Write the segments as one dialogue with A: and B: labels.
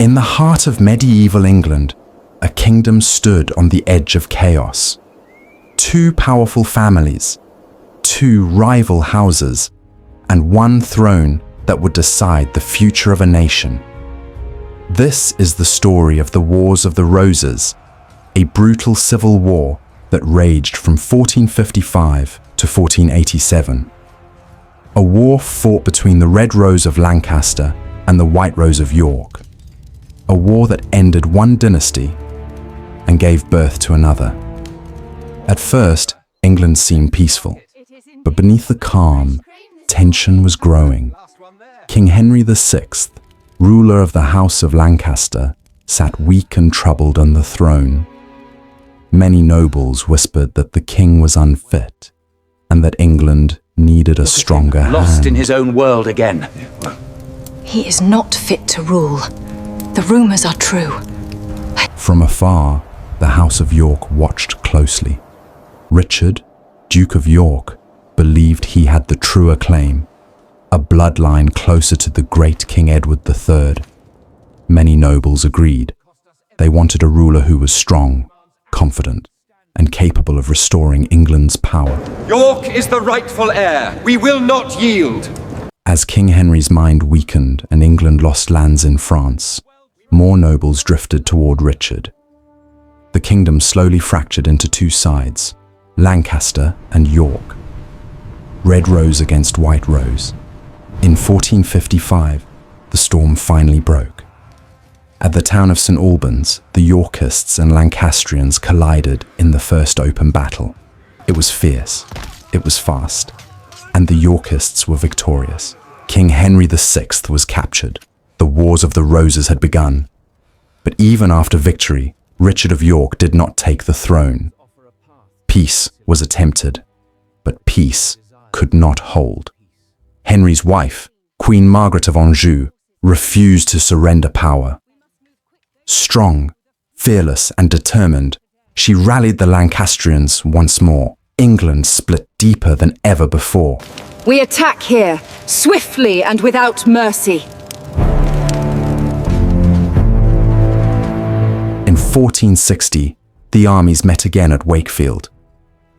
A: In the heart of medieval England, a kingdom stood on the edge of chaos. Two powerful families, two rival houses, and one throne that would decide the future of a nation. This is the story of the Wars of the Roses, a brutal civil war that raged from 1455 to 1487. A war fought between the Red Rose of Lancaster and the White Rose of York. A war that ended one dynasty and gave birth to another. At first, England seemed peaceful, but beneath the calm, tension was growing. King Henry VI, ruler of the House of Lancaster, sat weak and troubled on the throne. Many nobles whispered that the king was unfit and that England needed a stronger hand.
B: Lost in his own world again.
C: He is not fit to rule. The rumors are true.
A: From afar, the House of York watched closely. Richard, Duke of York, believed he had the truer claim, a bloodline closer to the great King Edward III. Many nobles agreed. They wanted a ruler who was strong, confident, and capable of restoring England's power.
B: York is the rightful heir. We will not yield.
A: As King Henry's mind weakened and England lost lands in France, more nobles drifted toward Richard. The kingdom slowly fractured into two sides, Lancaster and York. Red Rose against White Rose. In 1455, the storm finally broke. At the town of St. Albans, the Yorkists and Lancastrians collided in the first open battle. It was fierce, it was fast, and the Yorkists were victorious. King Henry VI was captured. The Wars of the Roses had begun. But even after victory, Richard of York did not take the throne. Peace was attempted, but peace could not hold. Henry's wife, Queen Margaret of Anjou, refused to surrender power. Strong, fearless, and determined, she rallied the Lancastrians once more. England split deeper than ever before.
C: We attack here, swiftly and without mercy.
A: In 1460, the armies met again at Wakefield.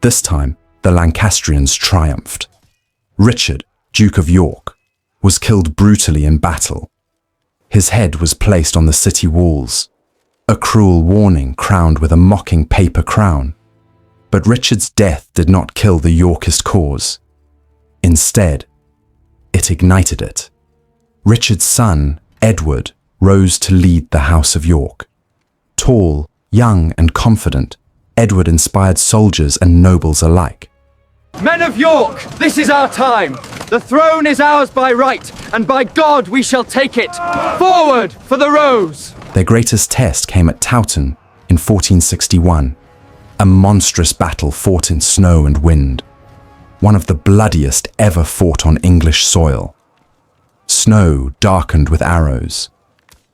A: This time, the Lancastrians triumphed. Richard, Duke of York, was killed brutally in battle. His head was placed on the city walls, a cruel warning crowned with a mocking paper crown. But Richard's death did not kill the Yorkist cause. Instead, it ignited it. Richard's son, Edward, rose to lead the House of York. Tall, young, and confident, Edward inspired soldiers and nobles alike.
B: Men of York, this is our time. The throne is ours by right, and by God we shall take it. Forward for the Rose!
A: Their greatest test came at Towton in 1461, a monstrous battle fought in snow and wind, one of the bloodiest ever fought on English soil. Snow darkened with arrows.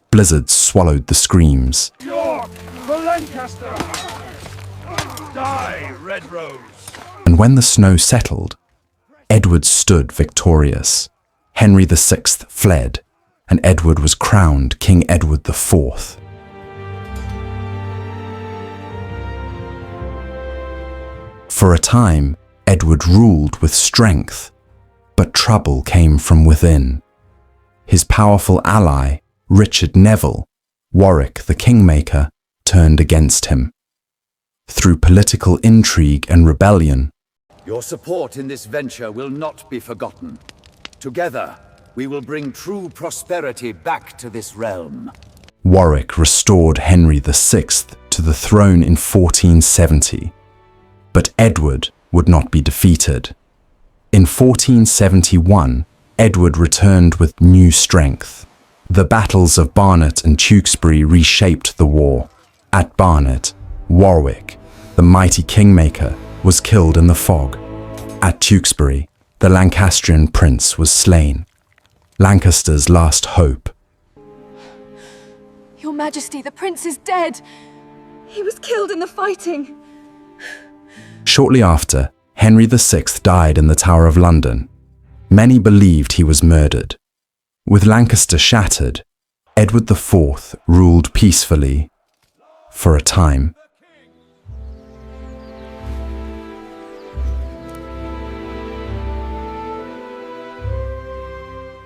A: Blizzards swallowed the screams.
D: York for Lancaster! Die, Red Rose!
A: And when the snow settled, Edward stood victorious. Henry VI fled, and Edward was crowned King Edward IV. For a time, Edward ruled with strength, but trouble came from within. His powerful ally, Richard Neville, Warwick the Kingmaker, turned against him. Through political intrigue and rebellion,
B: Your support in this venture will not be forgotten. Together, we will bring true prosperity back to this realm.
A: Warwick restored Henry VI to the throne in 1470. But Edward would not be defeated. In 1471, Edward returned with new strength. The battles of Barnet and Tewkesbury reshaped the war. At Barnet, Warwick, the mighty kingmaker, was killed in the fog. At Tewkesbury, the Lancastrian prince was slain. Lancaster's last hope.
C: Your Majesty, the prince is dead. He was killed in the fighting.
A: Shortly after, Henry VI died in the Tower of London. Many believed he was murdered. With Lancaster shattered, Edward IV ruled peacefully for a time.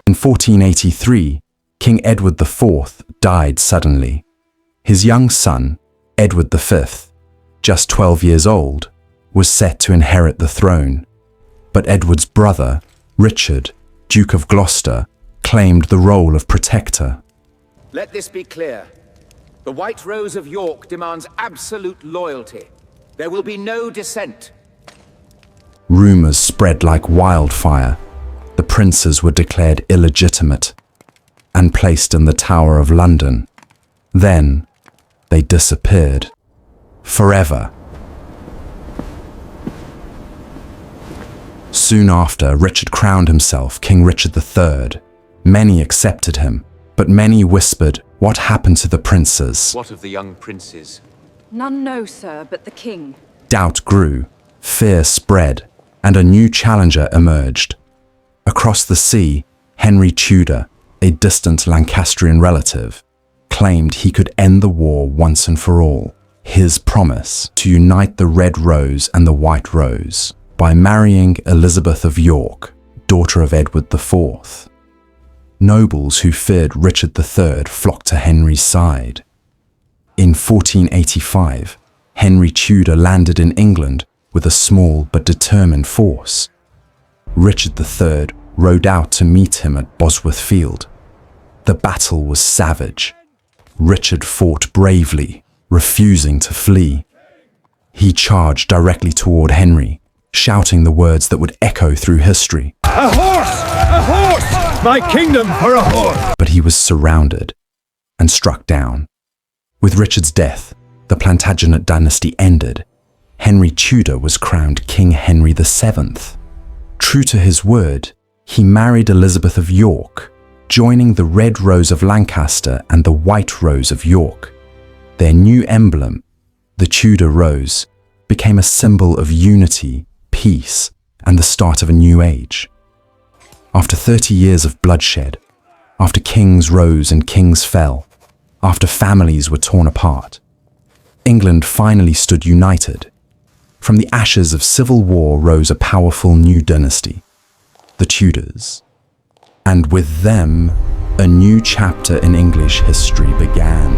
A: In 1483, King Edward IV died suddenly. His young son, Edward V, just 12 years old, was set to inherit the throne. But Edward's brother, Richard, Duke of Gloucester, claimed the role of protector.
E: Let this be clear. The White Rose of York demands absolute loyalty. There will be no dissent.
A: Rumours spread like wildfire. The princes were declared illegitimate and placed in the Tower of London. Then they disappeared forever. Soon after, Richard crowned himself King Richard III. Many accepted him, but many whispered, "What happened to the princes?"
E: What of the young princes?
C: None know, sir, but the king.
A: Doubt grew, fear spread, and a new challenger emerged. Across the sea, Henry Tudor, a distant Lancastrian relative, claimed he could end the war once and for all. His promise to unite the Red Rose and the White Rose by marrying Elizabeth of York, daughter of Edward IV. Nobles who feared Richard III flocked to Henry's side. In 1485, Henry Tudor landed in England with a small but determined force. Richard III rode out to meet him at Bosworth Field. The battle was savage. Richard fought bravely, refusing to flee. He charged directly toward Henry, shouting the words that would echo through history.
B: A horse! A horse! My kingdom for a horse!
A: But he was surrounded and struck down. With Richard's death, the Plantagenet dynasty ended. Henry Tudor was crowned King Henry VII. True to his word, he married Elizabeth of York, joining the Red Rose of Lancaster and the White Rose of York. Their new emblem, the Tudor Rose, became a symbol of unity, peace, and the start of a new age. After 30 years of bloodshed, after kings rose and kings fell, after families were torn apart, England finally stood united. From the ashes of civil war rose a powerful new dynasty, the Tudors. And with them, a new chapter in English history began.